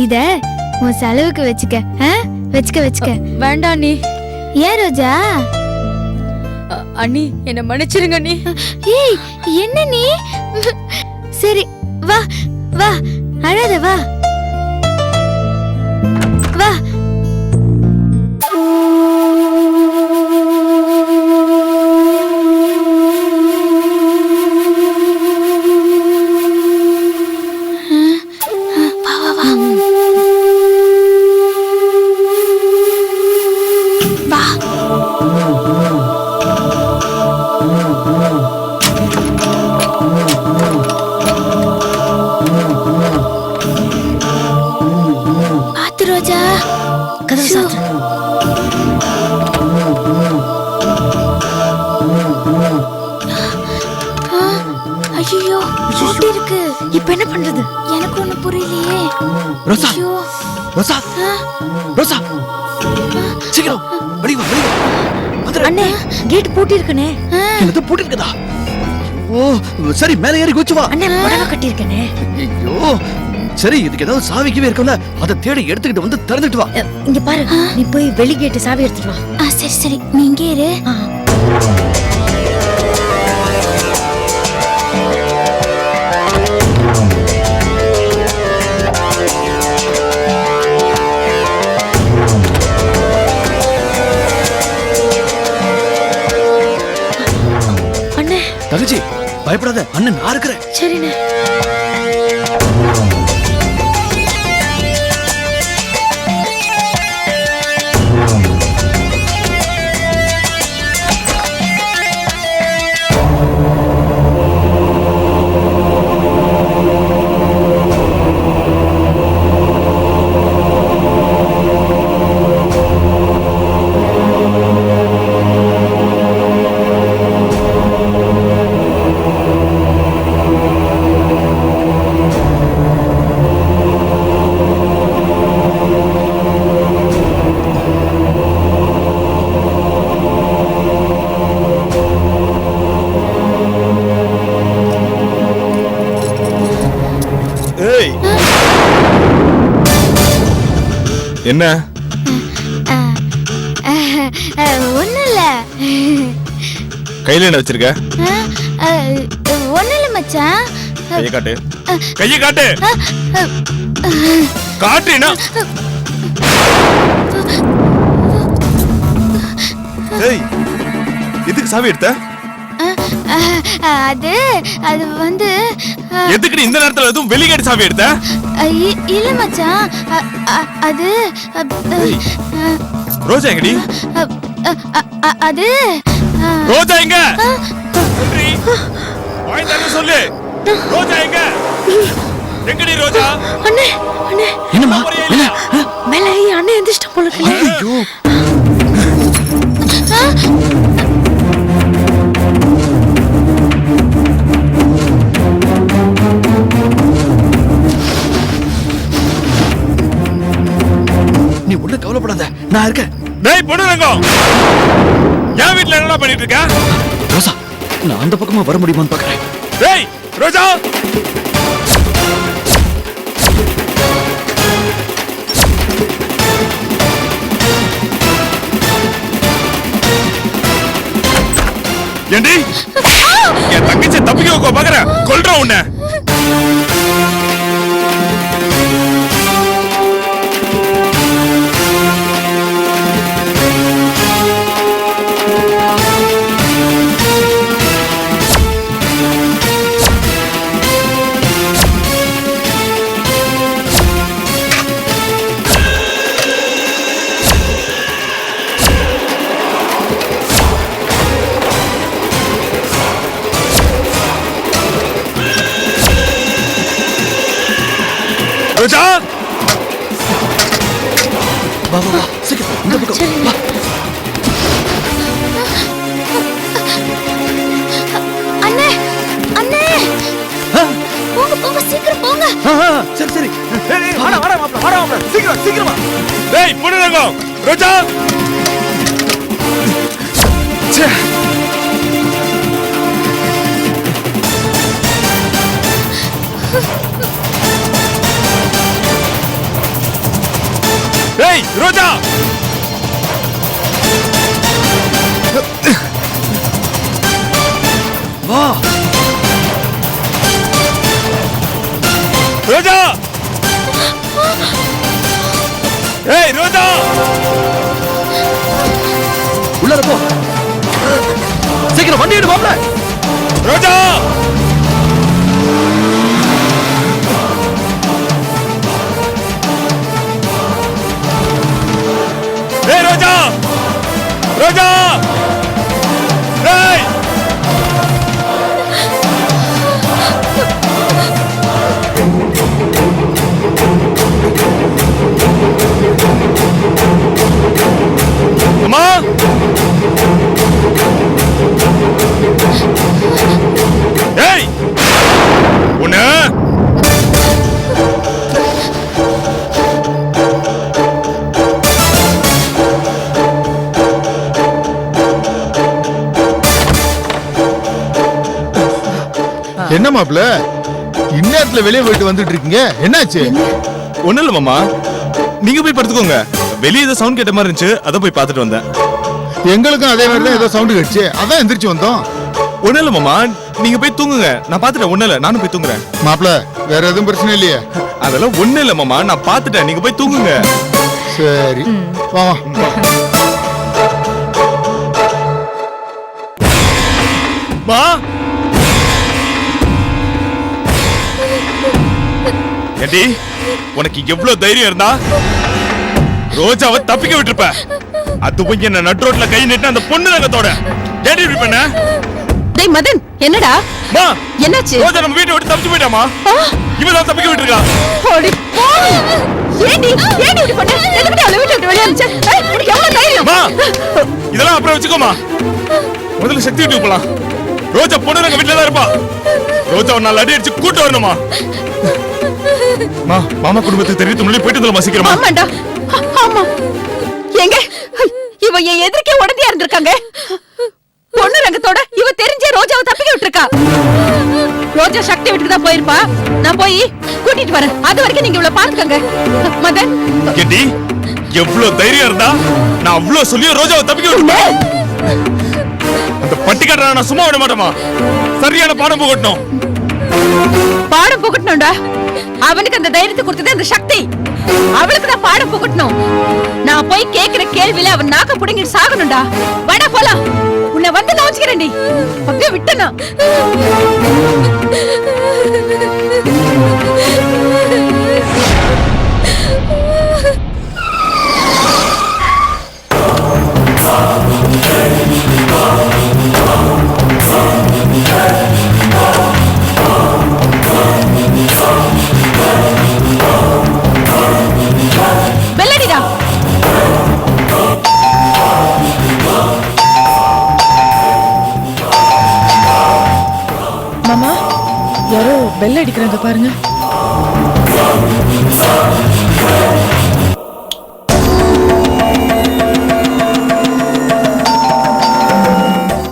இத உன் செலவுக்கு வச்சுக்க. வச்சுக்க வச்சுக்க. வேண்டாம் நீ. ஏன் ரோஜா? அண்ணி என்ன மன்னிச்சிருங்க நீ. ஏய் என்ன நீ? சரி வா வா, அழாத வா வா. ரோஜா கதவு சாத்து. ஐயோ பூட்டி இருக்கு. இப்போ என்ன பண்றது? எனக்கு ஒண்ணு புரியலையே. ரோசா ரோசா ரோசா சீக்கிரம் வெளிய வா வெளிய வா. அண்ணே கேட் பூட்டி இருக்குனே. என்னது பூட்டி இருக்குதா? ஓ சரி மேலே ஏறி குச்சி வா. அண்ணே படவ கட்டி இருக்கனே. ஐயோ சரி இதுக்கு ஏதாவது சாவிக்கவே இருக்கும்ல, அதை தேடி எடுத்துக்கிட்டு வந்து திறந்துட்டு வா. இங்க பாரு, நீ போய் வெளி கேட்டு சாவி எடுத்துட்டு வா. சரி சரி நீ இங்கே இரு. அண்ணே தங்கச்சி பயப்படாத, அண்ணன் நான் இருக்கிறேன். சரிண்ணே. என்ன? ஒண்ணு இல்ல. கையில என்ன வச்சிருக்க? ஒண்ணு இல்ல மச்சான். கையை காட்டு, கையை காட்டு. காட்டுனா ஏய் எதுக்கு சாவி எடுத்த? அது அது வந்து எதுக்கு இந்த நேரத்துல எதுவும் வெளியேடி சாவி எடுத்த? இல்ல மச்சான், அது ரோஜா எங்கடி? அது ரோஜா எங்க? வாய் தர சொல்லு. ரோஜா எங்க? எங்கடி ரோஜா? அண்ணே அண்ணே என்னம்மா? என்ன? மேலே அண்ணே எந்திரிச்சிட்ட போல இருக்கு. ஐயோ நீ ஒண்ணு கவலைப்படாத, நான் இருக்கேன். டேய் பொண்ணுரங்கம், என் வீட்ல என்னடா பண்ணிட்டு இருக்க? ரோசா நான் அந்த பக்கமா வர முடியுமான்னு பாக்குறேன். டேய் ரோஜா, ஏண்டி என் தங்கச்சி தப்பிக்க வைக்க பாக்குற? கொல்றேன் உன்னை. ரோஜா வா வா வா சீக்கிரம் இந்த பக்கம் வா. அண்ணே அண்ணே போங்க போங்க சீக்கிரம் போங்க. சரி சரி வாடா வாடா மாப்ள, வாடா மாப்ள, சீக்கிரம் சீக்கிரமா. டேய் பொண்ணுரங்கம், ரோஜா ச்சே. ரோஜா வா ரோஜா ஏய் ரோஜா உள்ள போ சீக்கிரம் வண்டி எடு மாப்ள ரோஜா ஏய் ரோஜா ரோஜா ஏய் அம்மா ஏய் உன்ன என்ன மாப்ள இந்நேரத்துல வெளியே போயிட்டு வந்துட்டு இருக்கீங்க என்னாச்சு? ஒண்ணு இல்ல மாமா நீங்க போய் படுத்துக்கோங்க வெளியே ஏதோ சவுண்ட் கேட்ட மாதிரி இருந்துச்சு அதான் போய் பார்த்துட்டு வந்தேன் எங்களுக்கும் அதே மாதிரி தான் ஏதோ சவுண்ட் கேட்டுச்சு அதான் எந்திரிச்சு வந்தோம். ஒண்ணு இல்ல மாமா நீங்க போய் தூங்குங்க நான் பார்த்துட்டேன் ஒண்ணு இல்ல நானும் போய் தூங்குறேன் மாப்ள வேற எதுவும் பிரச்சனை இல்லையே? அதெல்லாம் ஒண்ணு இல்ல மாமா நான் பார்த்துட்டேன் நீங்க போய் தூங்குங்க சரி வா வா. மா ஏண்டி உனக்கு எவ்வளவு தைரியம் இருந்தா ரோஜாவை தப்பிக்க விட்டுருப்ப அதுவும் என்ன நட் ரோட்ல கை நீட்டு அந்த பொண்ணு ரகத்தோட ஏண்டி இப்படி பண்ண டேய் மதன் என்னடா மா என்னாச்சு? ரோஜா நம்ம வீட்டை விட்டு தப்பிச்சு போயிட்டாமா இவதான் தப்பிக்க விட்டுருக்கா ஓடி போ ஏண்டி இப்படி பண்ண எதுக்கு அவளை வீட்டை விட்டு வெளிய அனுப்பிச்ச உனக்கு எவ்வளவு தைரியம்? மா இதெல்லாம் அப்புறம் வச்சுக்கோமா முதல்ல சக்தி விட்டு போலாம் ரோஜா பொண்ணு ரக வீட்டுல தான் இருப்பா ரோஜா ஒரு நாள் அடி அடிச்சு கூட்டு வரணுமா மா மாமா குடும்பத்துக்கு தெரிவித்து முன்னாடி போயிட்டு தரமா சீக்கிரமா ஆமாண்டா ஆமா எங்க இவ என் எதிர்க்கே உடனே இருந்திருக்காங்க பொண்ணு ரங்கத்தோட இவ தெரிஞ்சே ரோஜாவை தப்பிக்க விட்டுருக்கா ரோஜா சக்தி விட்டுட்டு தான் போயிருப்பா நான் போய் கூட்டிட்டு வரேன் அது வரைக்கும் நீங்க இவ்வளவு பாத்துக்கங்க மதன் கேட்டி எவ்வளவு தைரியம் இருந்தா நான் அவ்வளவு சொல்லியும் ரோஜாவை தப்பிக்க விட்டுட்டேன் அந்த பட்டிக்காரனை நான் சும்மா விட மாட்டேமா சரியான பாடம் போகட்டும் பாடம் புகட்டணும்டா அவனுக்கு அந்த தைரியத்தை கொடுத்தது அந்த சக்தி அவளுக்கு நான் பாடம் புகட்டணும் நான் போய் கேக்குற கேள்வியில அவன் நாக்க புடுங்கிட்டு சாகணும்டா வாடா போலாம் உன்னை வந்து நான் வச்சுக்கிறேன்டி அப்படியே விட்டனா பெல்லடிடா மாமா யாரோ பெல் அடிக்கிறாங்க பாருங்க.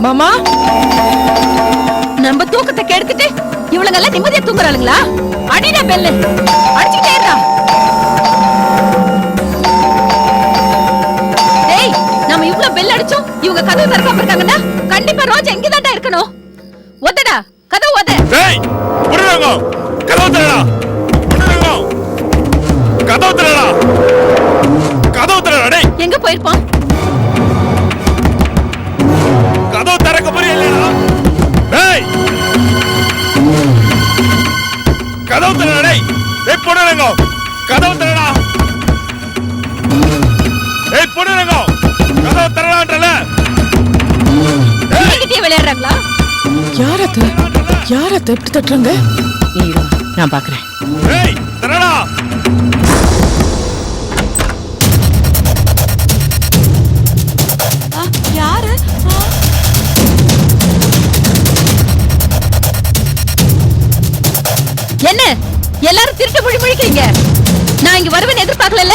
மாமா நம்ம தூக்கத்தை கெடுத்துட்டு இவளுங்க எல்லாம் நிம்மதியா தூங்குறாளுங்களா? அடிடா பெல்லு அடிச்சுக்கிட்டே இருடா. டேய் நாம இவ்ளோ பெல் அடிச்சோம் இவங்க கதவு திறக்காம இருக்காங்கன்னா கண்டிப்பா ரோஜா இங்கதான்டா இருக்கணும். ஒத்தடா கதவு ஒத்த. டேய் புடுறாங்க கதவு திறடா புடுறாங்க கதவு திறடா கதவு திறடா டேய் எங்க போயிருப்பான்? கதவு திறக்க போறியேடா டேய் கதவு திறடா டேய் டேய் புடுறாங்க கதவு திறடா டேய் புடுறாங்க கதவு திறடான்றல என்கிட்டயே விளையாடுறாங்களா? யாரத்த எப்படி தட்டுறாங்க? நான் பாக்குறேன். டேய் திறடா யாரு? என்ன எல்லாரும் திருட்டு மொழி முழிக்கிறீங்க? நான் இங்க வருவேன்னு எதிர்பார்க்கல.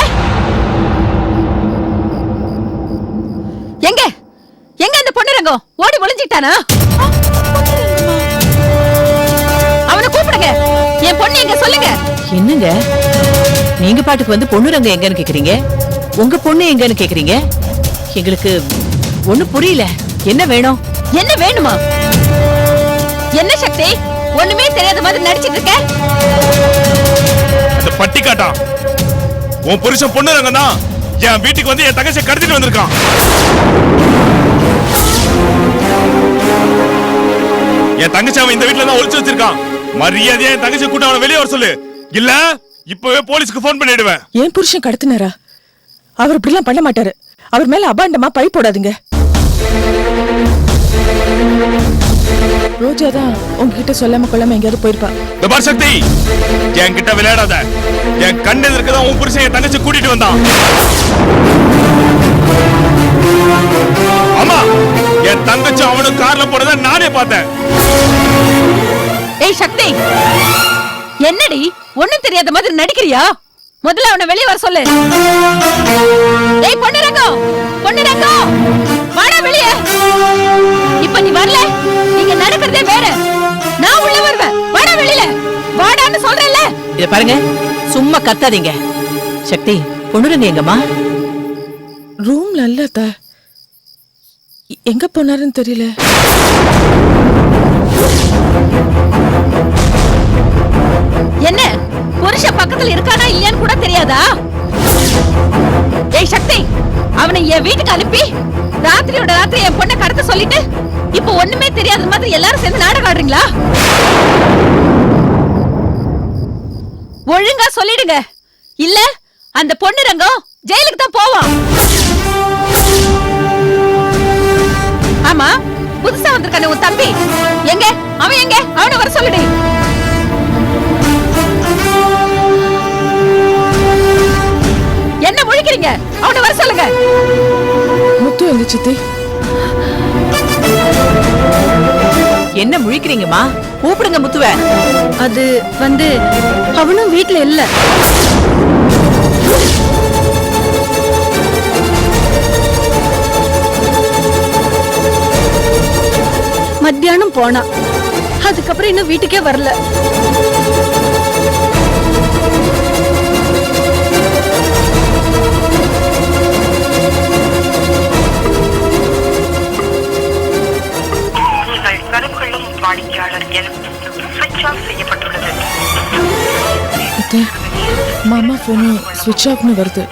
எங்க எங்க அந்த பொண்ணு ரங்கம் ஓடி ஒளிஞ்சிட்டானா? அவனை கூப்பிடுங்க. என் பொண்ணு எங்க சொல்லுங்க. என்னங்க நீங்க பாட்டுக்கு வந்து பொண்ணு ரங்க எங்கன்னு கேக்குறீங்க? உங்க பொண்ணு எங்கன்னு கேக்குறீங்க? எங்களுக்கு ஒண்ணும் புரியல. என்ன வேணும்? என்ன வேணுமா? என்ன சக்தி ஒண்ணுமே தெரியாத மாதிரி நடிச்சிட்டு இருக்க? அந்த பட்டி காட்டான் உன் புருஷன் பொண்ணு ரங்கம் தான் என் வீட்டுக்கு வந்து என் தங்கச்சியை கடத்திட்டு வந்திருக்கான். என் தங்கச்சி அவன் இந்த வீட்டுல தான் ஒளிச்சு வச்சிருக்கான். மரியாதையா என் தங்கச்சி கூட்ட அவனை வெளியே வர சொல்லு. இல்ல இப்பவே போலீஸ்க்கு போன் பண்ணிடுவேன். ஏன் புருஷன் கடத்தினாரா? அவர் இப்படிலாம் பண்ண மாட்டாரு. அவர் மேல அபாண்டமா பழி போடாதீங்க. ரோஜா தான் உங்ககிட்ட சொல்லாம கொள்ளாம எங்கேயாவது போயிருப்பா. இந்த பார் சக்தி, என் கிட்ட விளையாடாத. என் கண்ணு எதிர்க்கதான் உன் புருஷன் என் தங்கச்சி கூட்டிட்டு வந்தான். ஆமா, என் தங்கச்சி அவனும் கார்ல போனதை நானே பார்த்தேன். ஏய் சக்தி, என்னடி ஒண்ணும் தெரியாத மாதிரி நடிக்கிறியா? முதல்ல அவனை வெளியே வர சொல்லு. ஏய் பொன்னுரங்கம், பொன்னுரங்கம், வாடா வெளியே. இப்ப நீ வரல, நீங்க நடக்கிறதே வேற. நான் உள்ள வருவேன். வாடா வெளியில, வாடான்னு சொல்றேன்ல. இத பாருங்க, சும்மா கத்தாதீங்க. சக்தி, பொன்னுரங்க எங்கம்மா? ரூம்ல இல்ல அத்தை. எங்க போனாருன்னு தெரியல. என்ன புருஷ பக்கத்துல இருக்கானா இல்லையான்னு கூட தெரியாதா? ஏய் சக்தி, அவனை என் வீட்டுக்கு அனுப்பி ராத்திரியோட ராத்திரி என் பொண்ணை கடத்த சொல்லிட்டு இப்ப ஒண்ணுமே தெரியாத மாதிரி எல்லாரும் சேர்ந்து நாடகம் ஆடுறீங்களா? ஒழுங்கா சொல்லிடுங்க, இல்ல அந்த பொண்ணு ரங்கம் ஜெயிலுக்கு தான் போவான். ஆமா, புதுசா வந்திருக்கானே உன் தம்பி எங்க? அவன் எங்க? அவனை வர சொல்லுடி. என்ன முழிக்கிறீங்க? அவனை வர சொல்லுங்க. முத்து எங்க சித்தி? என்ன முழிக்கிறீங்கம்மா? கூப்பிடுங்க முத்துவ. அது வந்து அவனும் வீட்ல இல்ல. மத்தியானம் போனா, அதுக்கப்புறம் இன்னும் வீட்டுக்கே வரல. மாமா போனு ஸ்விட்ச் ஆஃப்னு வருது.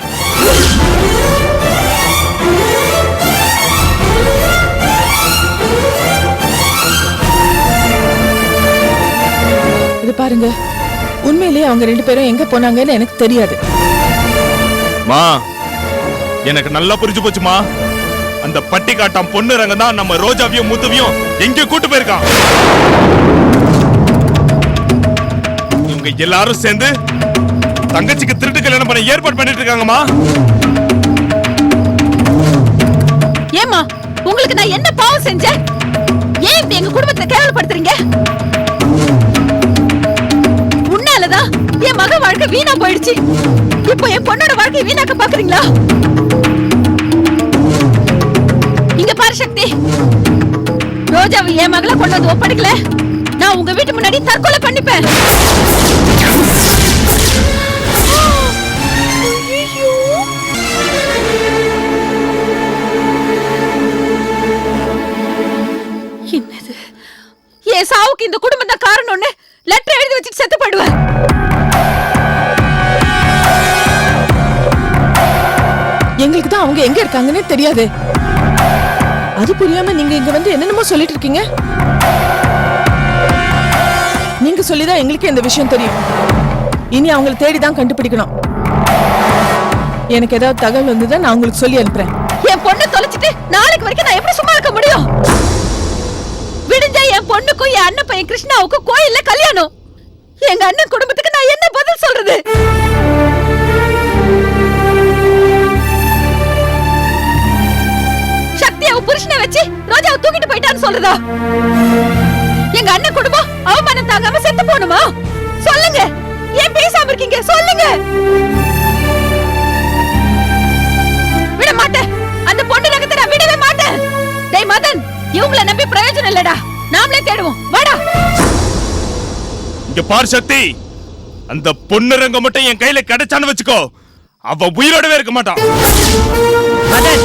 இது பாருங்க, உண்மையிலேயே அவங்க 2 பேரும் எங்க போனாங்கன்னு எனக்கு தெரியாது. மா, எனக்கு நல்லா புரிஞ்சு போச்சுமா. அந்த பட்டி காட்டான் பொண்ணு ரங்கம் தான் நம்ம ரோஜாவையும் முத்துவையும் எங்க கூட்டு போயிருக்கான். இவங்க எல்லாரும் சேர்ந்து தங்கச்சிக்கு திருட்டு கல்யாணம் பண்ண ஏற்பாடு பண்ணிட்டு இருக்காங்கம்மா. ஏமா, உங்களுக்கு நான் என்ன பாவம் செஞ்சேன்? ஏன் இப்படி எங்க குடும்பத்தை கேவலப்படுத்துறீங்க? உன்னாலதான் என் மக வாழ்க்கை வீணா போயிடுச்சு. இப்போ என் பொண்ணோட வாழ்க்கை வீணாக்க பாக்குறீங்களா? இங்க பாரு சக்தி, ரோஜாவை என் மகளை கொண்டு வந்து ஒப்படைக்கல, நான் உங்க வீட்டு முன்னாடி தற்கொலை பண்ணிப்பேன். என்னது? என் சாவுக்கு இந்த குடும்பம் தான் காரணம்னு லெட்டர் எழுதி வச்சுட்டு செத்து போயிடுவேன். எங்களுக்கு தான் அவங்க எங்க இருக்காங்கன்னே தெரியாது. அது புரியாம நீங்க இங்க வந்து என்னென்னமோ சொல்லிட்டு இருக்கீங்க. நீங்க சொல்லிதான் எங்களுக்கு இந்த விஷயம் தெரியும். இனி அவங்களை தேடிதான் கண்டுபிடிக்கணும். எனக்கு ஏதாவது தகவல் வந்ததா நான் உங்களுக்கு சொல்லி அனுப்புறேன். என் பொண்ணு தொலைச்சிட்டு நாளைக்கு வரைக்கும் நான் எப்படி சும்மா இருக்க முடியும்? விடிஞ்சா என் பொண்ணுக்கும் என் அண்ணன் பையன் கிருஷ்ணாவுக்கும் கோயில்ல கல்யாணம். எங்க அண்ணன் குடும்பத்துக்கு நான் என்ன பதில் சொல்றது? சக்தியாவை புருஷனை வச்சு ரோஜாவை தூக்கிட்டு போயிட்டான்னு சொல்றதா? எங்க அண்ணன் குடும்பம் அவமானம் தாங்காம செத்து போணுமா? சொல்லுங்க, ஏன் பேசாம இருக்கீங்க? சொல்லுங்க. விட மாட்டேன், அந்த பொண்ணு நகத்தை நான் விடவே மாட்டேன். டேய் மதன், இவங்கள நம்பி பிரயோஜனம் இல்லடா, நாமளே தேடுவோம். வாடா. இங்க பார் சக்தி, அந்த பொண்ணு ரங்கம் மட்டும் என் கையில கிடைச்சான்னு வச்சுக்கோ, அவ உயிரோடவே இருக்க மாட்டான். மதன்,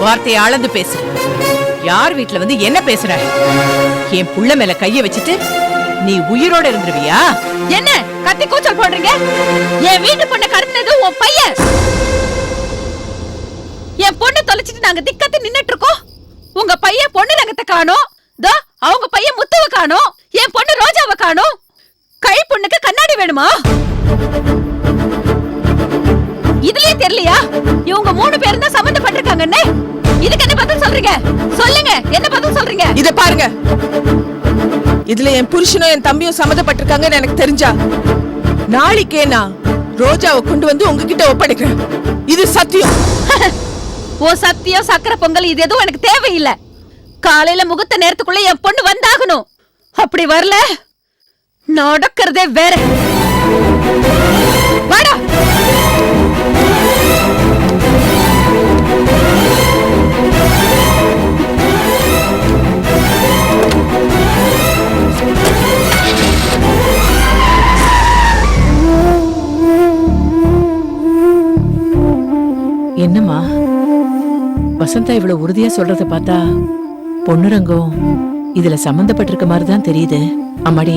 வார்த்தையை அளந்து பேசு. யார் வீட்டுல வந்து என்ன பேசுற? என் புள்ள மேல கைய வச்சுட்டு நீ உயிரோட இருந்துருவியா? என்ன கத்தி கூச்சல் போடுறீங்க? என் வீட்டு பொண்ணை கடத்தினது உன் பையன். என் பொண்ணு தொலைச்சிட்டு நாங்க திக்கத்தி நின்னுட்டு இருக்கோம். உங்க பையன் பொண்ணு ரங்கத்தை காணோம். தோ அவங்க பையன் முத்துவ காணோம். என் பொண்ணு ரோஜாவை காணோம். கை பொண்ணுக்கு கண்ணாடி வேணுமா? இதுலயே தெரியலையா இவங்க 3 பேரும் தான் சம்பந்தப்பட்டிருக்காங்கன்னு? இதுக்கு என்ன பதில் சொல்றீங்க? சொல்லுங்க, என்ன பதில் சொல்றீங்க? இத பாருங்க, இதுல என் புருஷனும் என் தம்பியும் சம்மந்தப்பட்டிருக்காங்கன்னு எனக்கு தெரிஞ்சா நாளைக்கே நான் ரோஜாவை கொண்டு வந்து உங்ககிட்ட ஒப்படைக்கிறேன். இது சத்தியம். ஓ சத்தியம், சக்கரை பொங்கல் இது எதுவும் எனக்கு தேவையில்லை. காலையில முகூர்த்த நேரத்துக்குள்ள என் பொண்ணு வந்தாகணும். அப்படி வரல நடக்கிறதே வேற. வாடா. என்னம்மா வசந்தா இவ்வளவு உறுதியா சொல்றத பார்த்தா பொண்ணுரங்கம் இதுல சம்பந்தப்பட்டிருக்க மாதிரி தான் தெரியுது. அம்மாடி,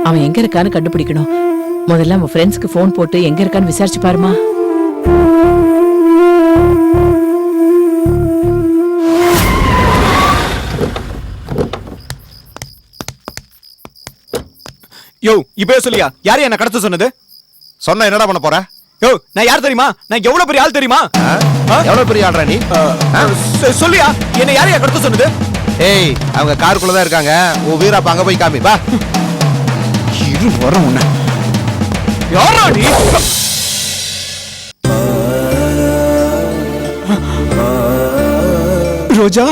அவன் எங்க இருக்கான்னு கண்டுபிடிக்கணும். முதல்ல அவன் ஃப்ரெண்ட்ஸ்க்கு ஃபோன் போட்டு எங்க இருக்கான்னு விசாரிச்சு பாருமா. யோ இப்பவே சொல்லியா யாரு என்ன கடத்த சொன்னது? சொன்ன என்னடா பண்ண போற? யோ நான் யார் தெரியுமா? நான் எவ்வளவு பெரிய ஆள் தெரியுமா? எவ்வளவு பெரிய ஆள்றா நீ? சொல்லியா என்ன யாரையா கடத்த சொன்னது? ஏய், அவங்க காருக்குள்ள தான் இருக்காங்க. உன் வீராப்ப அங்க போய் காமி வா. இரு வர உன்ன. யாரா நீ? ரோஜா,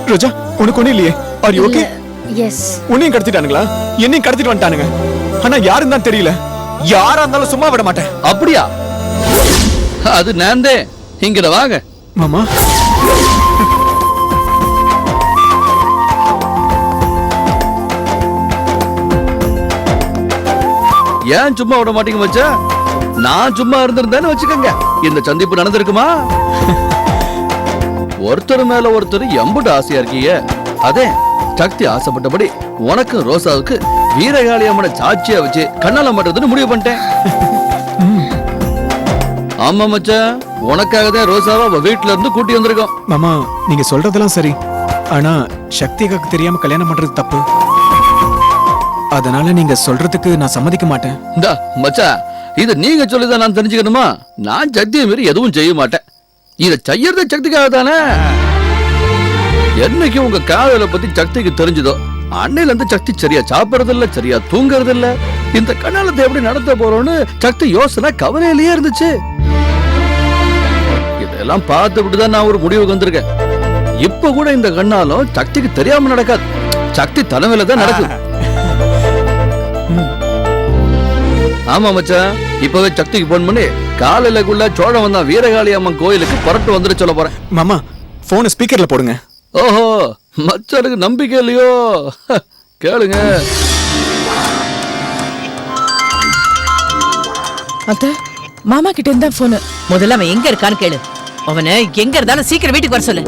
ரோஜா உனக்கு ஒண்ணு இல்லையே? Are you okay? எஸ். உன்னையும் கடத்திட்டானுங்களா? என்னையும் கடத்திட்டு வந்துட்டானுங்க. ஆனா யாருன்னு தான் தெரியல. யாரா இருந்தாலும் சும்மா விட மாட்டேன். அப்படியா? அது நான்தே. இங்கட வாங்க மாமா. ஏன் சும்மா விட மாட்டீங்க மச்சா? நான் சும்மா இருந்திருந்தேன்னு வச்சுக்கோங்க, இந்த சந்திப்பு நடந்திருக்குமா? ஒருத்தர் மேல ஒருத்தர் எம்புட்டு ஆசையா இருக்கீங்க. அதே சக்தி ஆசைப்பட்டபடி உனக்கு ரோசாவுக்கு வீரகாளி அம்மனை சாட்சியா வச்சு கண்ணால மாட்டுறதுன்னு முடிவு பண்ணிட்டேன். ஆமா மச்சான், உனக்காக தான் ரோசாவை அவ வீட்டுல இருந்து கூட்டி வந்திருக்கோம். மாமா நீங்க சொல்றதெல்லாம் சரி. ஆனா சக்திகாக்கு தெரியாம கல்யாணம் பண்றது தப்பு. அதனால நீங்க சொல்றதுக்கு நான் சம்மதிக்க மாட்டேன். இந்தா மச்சான், இத நீங்க சொல்லிதான் நான் தெரிஞ்சுக்கணுமா? நான் சக்தியை மீறி எதுவும் செய்ய மாட்டேன். இத செய்யறது சக்திக்காக தானே. என்னைக்கு உங்க காதலை பத்தி சக்திக்கு தெரிஞ்சதோ அன்னையில இருந்து சக்தி சரியா சாப்பிடுறது இல்ல, சரியா தூங்குறது இல்ல. இந்த கண்ணாலத்தை எப்படி நடத்த போறோம்னு சக்தி யோசனை கவலையிலேயே இருந்துச்சு. இதெல்லாம் பார்த்துவிட்டுதான் நான் ஒரு முடிவுக்கு வந்திருக்கேன். இப்ப கூட இந்த கண்ணாலும் சக்திக்கு தெரியாம நடக்காது. சக்தி தலைமையில தான் நடக்குது. ஆமா மச்சான், இப்பவே சக்திக்கு போன் பண்ணி காலையிலக்குள்ள சோழம் வந்தா வீரகாளி அம்மன் கோயிலுக்கு புறட்டு வந்துட்டு சொல்ல போறேன். மாமா போன ஸ்பீக்கர்ல போடுங்க. ஓஹோ, மச்சானுக்கு நம்பிக்கை இல்லையோ? கேளுங்க. அத்த, மாமா கிட்ட இருந்தா போனு. முதல்ல அவன் எங்க இருக்கான்னு கேளு. அவனை எங்க இருந்தாலும் சீக்கிரம் வீட்டுக்கு வர சொல்லு.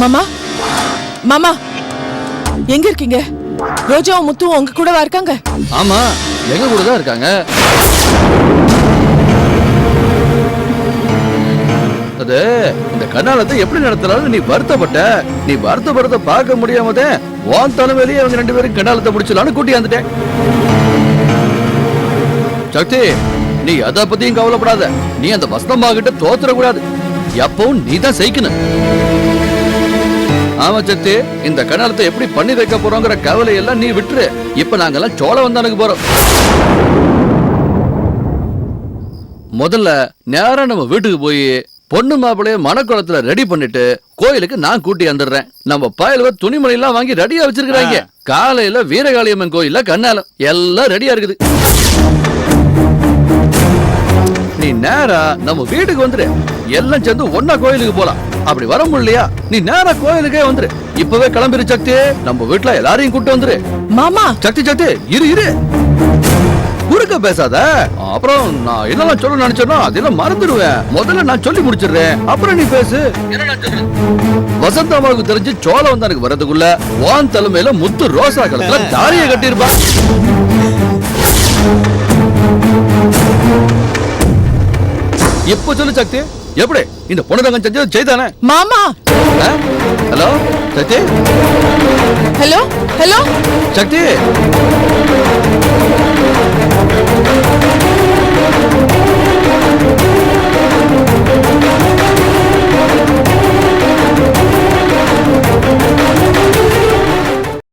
மாமா, மாமா எங்க இருக்கீங்க? ரோஜாவும் முத்துவும் உங்க கூடவா இருக்காங்க? ஆமா, எங்க கூட தான் இருக்காங்க. அது இந்த கண்ணாலத்தை எப்படி நடத்துறாலும் நீ வருத்தப்பட்ட. நீ வருத்தப்படுறத பார்க்க முடியாமதே உன் தலைமையிலேயே அவங்க 2 பேரும் கண்ணாலத்தை முடிச்சலான்னு கூட்டி வந்துட்டேன். சக்தி, நீ அத பத்தியும் கவலைப்படாத. நீ அந்த வசந்தம்மா கிட்ட தோத்துற கூடாது. எப்பவும் நீ தான் செய்யணும். ஆமா சக்தி, இந்த கண்ணாலத்தை எப்படி பண்ணி வைக்க போறோங்கிற கவலை எல்லாம் நீ விட்டுரு. இப்ப நாங்கெல்லாம் சோழ வந்தானுக்கு போறோம். முதல்ல நேரா நம்ம வீட்டுக்கு போய் பொண்ணு மாப்பிளைய மணக்குளத்துல ரெடி பண்ணிட்டு கோயிலுக்கு நான் கூட்டி வந்துடுறேன். நம்ம பயலுவ துணிமணி எல்லாம் வாங்கி ரெடியா வச்சிருக்காங்க. காலையில வீரகாளியம்மன் கோயில்ல கண்ணாலம் எல்லாம் ரெடியா இருக்குது. நீ நேரா நம்ம வீட்டுக்கு வந்துரு. எல்லாம் சேர்ந்து ஒன்னா கோயிலுக்கு போலாம். அப்படி வர முடியலையா நீ நேரா கோயிலுக்கே வந்துரு. இப்பவே கிளம்பிரு சக்தி. நம்ம வீட்டுல எல்லாரையும் கூட்டு வந்துரு. மாமா சக்தி சக்தி இரு குறுக்க பேசாத. அப்புறம் நான் என்னெல்லாம் சொல்ல நினைச்சேனோ அதெல்லாம் மறந்துடுவேன். முதல்ல நான் சொல்லி முடிச்சிடுறேன், அப்புறம் நீ பேசு. வசந்தாமாவுக்கு தெரிஞ்சு சோழம் வந்தானுக்கு வர்றதுக்குள்ள வான் தலைமையில முத்து ரோசா கலத்துல தாலிய கட்டியிருப்பா. இப்ப சொல்லு சக்தி, எப்படி இந்த பொண்ணு தங்க செஞ்சது செய்தானே? மாமா ஹலோ சக்தி, ஹலோ ஹலோ சக்தி